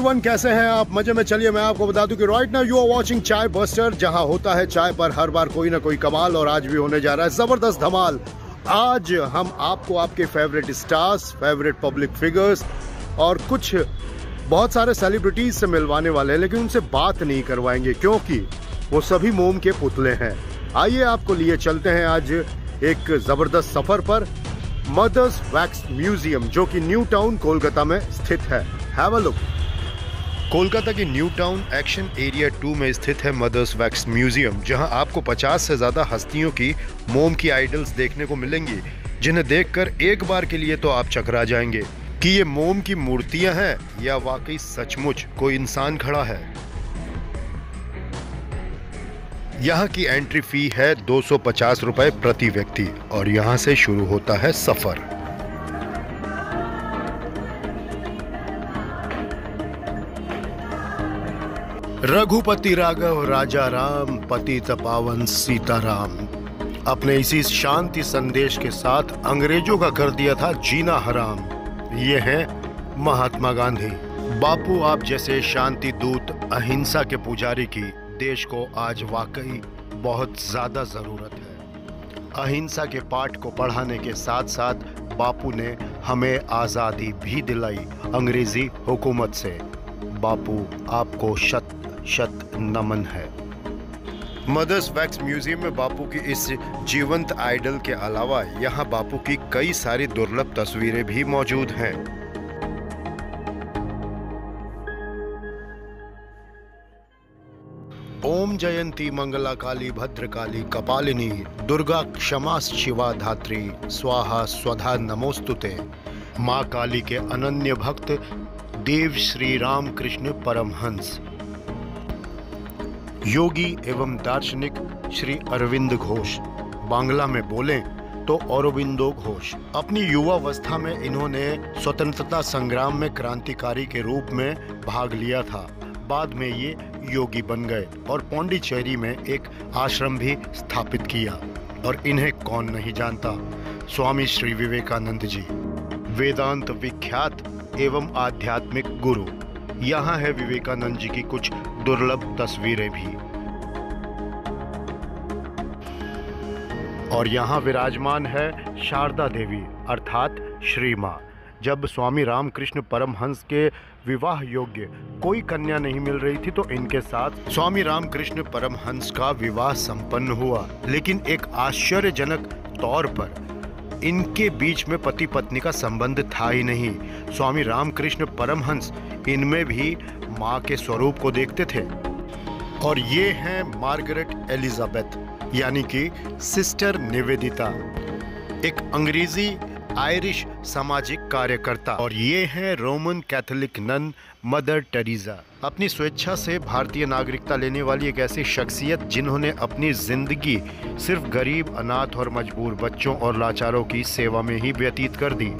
Everyone, कैसे हैं आप? मजे में? चलिए मैं आपको बता दूं कि right now you are watching Chai Buster, जहां होता है चाय पर हर बार कोई ना कोई कमाल, और आज भी होने जा रहा है जबरदस्त धमाल। आज हम आपको आपके favourite stars, favourite public figures और कुछ बहुत सारे सेलिब्रिटीज से मिलवाने वाले हैं, लेकिन उनसे बात नहीं करवाएंगे क्योंकि वो सभी मोम के पुतले हैं। आइए आपको लिए चलते हैं आज एक जबरदस्त सफर पर, मदर्स वैक्स म्यूजियम, जो कि न्यू टाउन कोलकाता में स्थित है। Have a look. कोलकाता की न्यू टाउन एक्शन एरिया 2 में स्थित है मदर्स वैक्स म्यूजियम, जहां आपको 50 से ज्यादा हस्तियों की मोम की आइडल्स देखने को मिलेंगी, जिन्हें देखकर एक बार के लिए तो आप चकरा जाएंगे कि ये मोम की मूर्तियां हैं या वाकई सचमुच कोई इंसान खड़ा है। यहाँ की एंट्री फी है 250 रुपए प्रति व्यक्ति, और यहाँ से शुरू होता है सफर। रघुपति राघव राजा राम, पतित पावन सीताराम। अपने इसी शांति संदेश के साथ अंग्रेजों का कर दिया था जीना हराम। ये हैं महात्मा गांधी। बापू आप जैसे शांति दूत, अहिंसा के पुजारी की देश को आज वाकई बहुत ज्यादा जरूरत है। अहिंसा के पाठ को पढ़ाने के साथ साथ बापू ने हमें आजादी भी दिलाई अंग्रेजी हुकूमत से। बापू आपको शत शत नमन है। मदर्स वैक्स म्यूजियम में बापू की इस जीवंत आइडल के अलावा यहाँ बापू की कई सारी दुर्लभ तस्वीरें भी मौजूद हैं। ओम जयंती मंगला काली भद्रकाली कपालिनी दुर्गा क्षमा शिवा धात्री स्वाहा स्वधा नमोस्तुते। माँ काली के अनन्य भक्त देव श्री राम कृष्ण परमहंस। योगी एवं दार्शनिक श्री अरविंद घोष, बांग्ला में बोलें तो औरोबिंदो घोष। अपनी युवावस्था में इन्होंने स्वतंत्रता संग्राम में क्रांतिकारी के रूप में भाग लिया था। बाद में ये योगी बन गए और पौंडीचेरी में एक आश्रम भी स्थापित किया। और इन्हें कौन नहीं जानता, स्वामी श्री विवेकानंद जी, वेदांत विख्यात एवं आध्यात्मिक गुरु। यहाँ है विवेकानंद जी की कुछ दुर्लभ तस्वीरें भी। और यहाँ विराजमान है शारदा देवी अर्थात श्री माँ। जब स्वामी रामकृष्ण परमहंस के विवाह योग्य कोई कन्या नहीं मिल रही थी, तो इनके साथ स्वामी रामकृष्ण परमहंस का विवाह संपन्न हुआ। लेकिन एक आश्चर्यजनक तौर पर इनके बीच में पति पत्नी का संबंध था ही नहीं। स्वामी रामकृष्ण परमहंस इनमें भी माँ के स्वरूप को देखते थे। और ये हैं मार्गरेट एलिजाबेथ, यानी कि सिस्टर निवेदिता, एक अंग्रेजी आयरिश सामाजिक कार्यकर्ता। और ये हैं Roman Catholic nun Mother Teresa, अपनी स्वेच्छा से भारतीय नागरिकता लेने वाली एक ऐसी शख्सियत जिन्होंने अपनी जिंदगी सिर्फ गरीब, अनाथ और मजबूर बच्चों और लाचारों की सेवा में ही व्यतीत कर दी।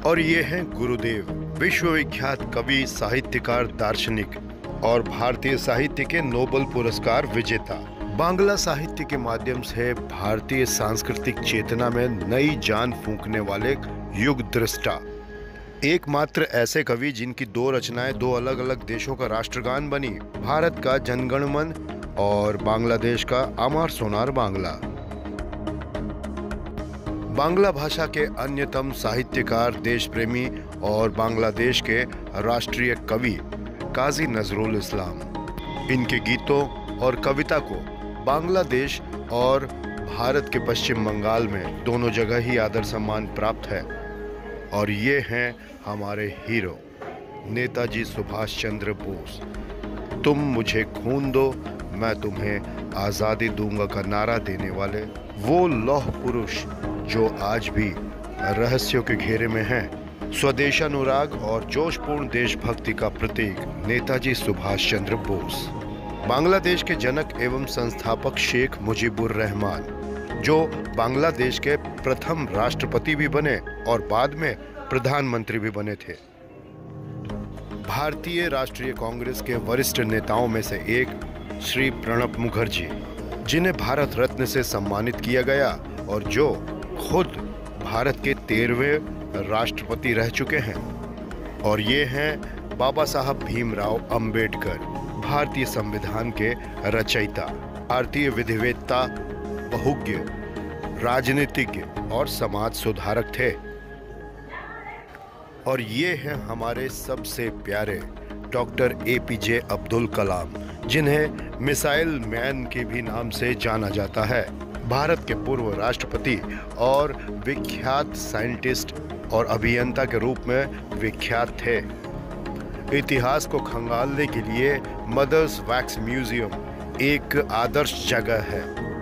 और ये हैं गुरुदेव, विश्वविख्यात कवि, साहित्यकार, दार्शनिक और भारतीय साहित्य के नोबेल पुरस्कार विजेता। बांग्ला साहित्य के माध्यम से भारतीय सांस्कृतिक चेतना में नई जान फूंकने वाले युग दृष्टा, एकमात्र ऐसे कवि जिनकी 2 रचनाएं 2 अलग अलग देशों का राष्ट्रगान बनी, भारत का जनगण मन और बांग्लादेश का अमर सोनार बांग्ला। बांग्ला भाषा के अन्यतम साहित्यकार, देश प्रेमी और बांग्लादेश के राष्ट्रीय कवि काजी नजरुल इस्लाम। इनके गीतों और कविता को बांग्लादेश और भारत के पश्चिम बंगाल में दोनों जगह ही आदर सम्मान प्राप्त है। और ये हैं हमारे हीरो नेताजी सुभाष चंद्र बोस। तुम मुझे खून दो, मैं तुम्हें आज़ादी दूंगा का नारा देने वाले वो लौह पुरुष जो आज भी रहस्यों के घेरे में हैं। स्वदेशानुराग और जोशपूर्ण देशभक्ति का प्रतीक नेताजी सुभाष चंद्र बोस। बांग्लादेश के जनक एवं संस्थापक शेख मुजीबुर रहमान, जो बांग्लादेश के प्रथम राष्ट्रपति भी बने और बाद में प्रधानमंत्री भी बने थे। भारतीय राष्ट्रीय कांग्रेस के वरिष्ठ नेताओं में से एक श्री प्रणब मुखर्जी, जिन्हें भारत रत्न से सम्मानित किया गया और जो खुद भारत के 13वें राष्ट्रपति रह चुके हैं। और ये हैं बाबा साहब भीमराव अंबेडकर, भारतीय संविधान के रचयिता, भारतीय विधिवेत्ता, बहुज्ञ, राजनीतिज्ञ और समाज सुधारक थे। और ये हैं हमारे सबसे प्यारे डॉक्टर APJ अब्दुल कलाम, जिन्हें मिसाइल मैन के भी नाम से जाना जाता है। भारत के पूर्व राष्ट्रपति और विख्यात साइंटिस्ट और अभियंता के रूप में विख्यात थे। इतिहास को खंगालने के लिए मदर्स वैक्स म्यूजियम एक आदर्श जगह है।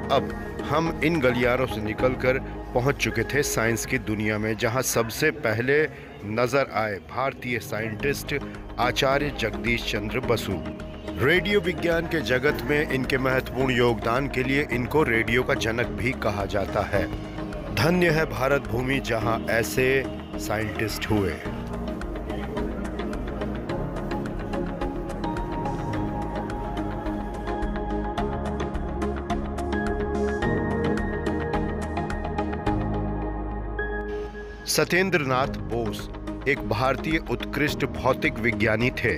अब हम इन गलियारों से निकलकर पहुंच चुके थे साइंस की दुनिया में, जहां सबसे पहले नजर आए भारतीय साइंटिस्ट आचार्य जगदीश चंद्र बसु। रेडियो विज्ञान के जगत में इनके महत्वपूर्ण योगदान के लिए इनको रेडियो का जनक भी कहा जाता है। धन्य है भारत भूमि जहां ऐसे साइंटिस्ट हुए। सत्येंद्र नाथ बोस एक भारतीय उत्कृष्ट भौतिक विज्ञानी थे,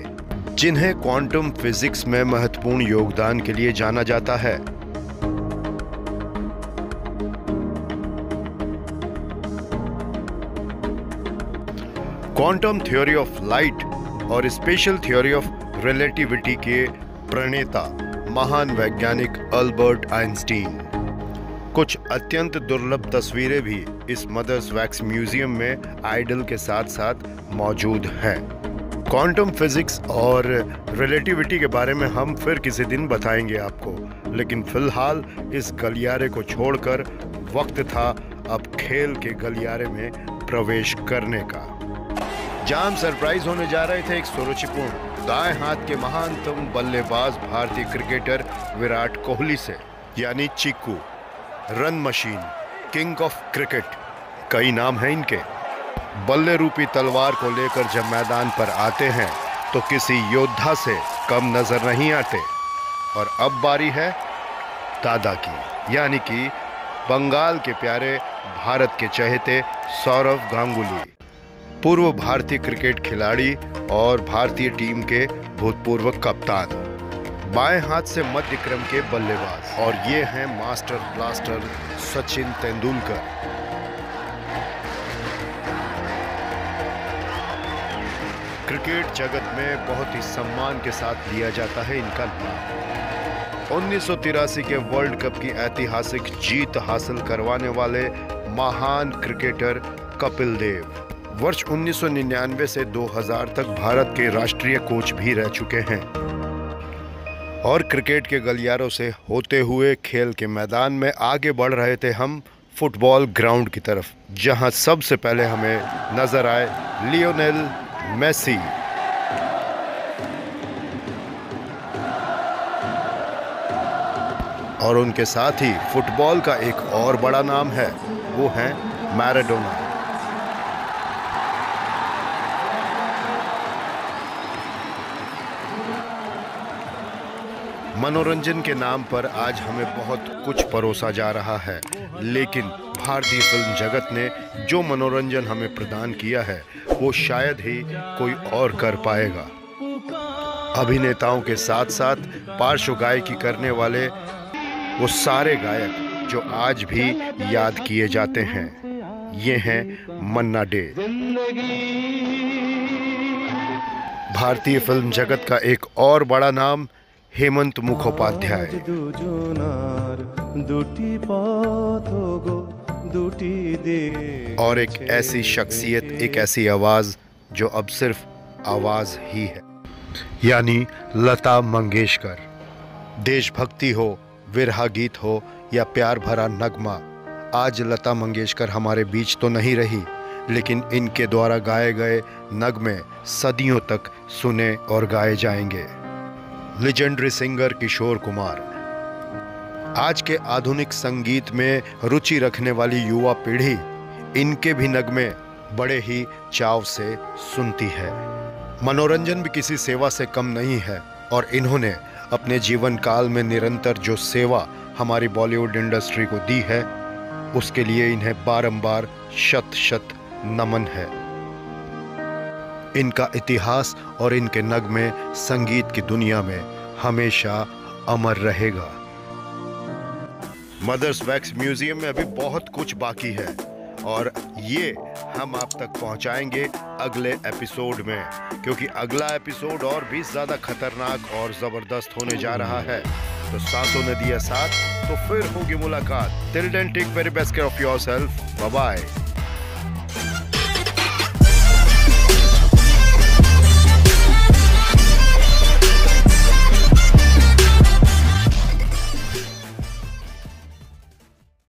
जिन्हें क्वांटम फिजिक्स में महत्वपूर्ण योगदान के लिए जाना जाता है। क्वांटम थ्योरी ऑफ लाइट और स्पेशल थ्योरी ऑफ रिलेटिविटी के प्रणेता महान वैज्ञानिक अल्बर्ट आइंस्टीन। कुछ अत्यंत दुर्लभ तस्वीरें भी इस मदर्स वैक्स म्यूजियम में आइडल के साथ साथ मौजूद हैं। क्वांटम फिजिक्स और रिलेटिविटी के बारे में हम फिर किसी दिन बताएंगे आपको, लेकिन फिलहाल इस गलियारे को छोड़कर वक्त था अब खेल के गलियारे में प्रवेश करने का। जहां हम सरप्राइज होने जा रहे थे एक सुरुचिपूर्ण दाएं हाथ के महानतम बल्लेबाज भारतीय क्रिकेटर विराट कोहली से, यानी chikoo, run machine, king of cricket, कई नाम हैं इनके। बल्ले रूपी तलवार को लेकर जब मैदान पर आते हैं तो किसी योद्धा से कम नजर नहीं आते। और अब बारी है दादा की, यानी कि बंगाल के प्यारे भारत के चहेते सौरव गांगुली, पूर्व भारतीय क्रिकेट खिलाड़ी और भारतीय टीम के भूतपूर्व कप्तान, बाएं हाथ से मध्य क्रम के बल्लेबाज। और ये हैं master blaster Sachin Tendulkar. Cricket जगत में बहुत ही सम्मान के साथ लिया जाता है इनका नाम। 1983 के वर्ल्ड कप की ऐतिहासिक जीत हासिल करवाने वाले महान क्रिकेटर कपिल देव वर्ष 1999 से 2000 तक भारत के राष्ट्रीय कोच भी रह चुके हैं। और क्रिकेट के गलियारों से होते हुए खेल के मैदान में आगे बढ़ रहे थे हम फुटबॉल ग्राउंड की तरफ, जहां सबसे पहले हमें नजर आए लियोनेल मेसी। और उनके साथ ही फुटबॉल का एक और बड़ा नाम है, वो है मैराडोना। मनोरंजन के नाम पर आज हमें बहुत कुछ परोसा जा रहा है, लेकिन भारतीय फिल्म जगत ने जो मनोरंजन हमें प्रदान किया है वो शायद ही कोई और कर पाएगा। अभिनेताओं के साथ साथ पार्श्व गायकी करने वाले वो सारे गायक जो आज भी याद किए जाते हैं, ये हैं मन्ना डे। भारतीय फिल्म जगत का एक और बड़ा नाम हेमंत मुखोपाध्याय। और एक ऐसी शख्सियत, एक ऐसी आवाज जो अब सिर्फ आवाज ही है, यानी लता मंगेशकर। देशभक्ति हो, विरहा गीत हो या प्यार भरा नगमा, आज लता मंगेशकर हमारे बीच तो नहीं रही, लेकिन इनके द्वारा गाए गए नगमे सदियों तक सुने और गाए जाएंगे। Legendary singer Kishore Kumar. आज के आधुनिक संगीत में रुचि रखने वाली युवा पीढ़ी इनके भी नगमे बड़े ही चाव से सुनती है। मनोरंजन भी किसी सेवा से कम नहीं है, और इन्होंने अपने जीवन काल में निरंतर जो सेवा हमारी बॉलीवुड इंडस्ट्री को दी है, उसके लिए इन्हें बारंबार शत शत नमन है। इनका इतिहास और इनके नगमे संगीत की दुनिया में हमेशा अमर रहेगा। मदर्स वैक्स म्यूजियम में अभी बहुत कुछ बाकी है और ये हम आप तक पहुंचाएंगे अगले एपिसोड में, क्योंकि अगला एपिसोड और भी ज़्यादा खतरनाक और ज़बरदस्त होने जा रहा है। तो सांसों ने दिया साथ, तो फिर होगी मुलाकात। Till then take very best care of yourself. Bye bye.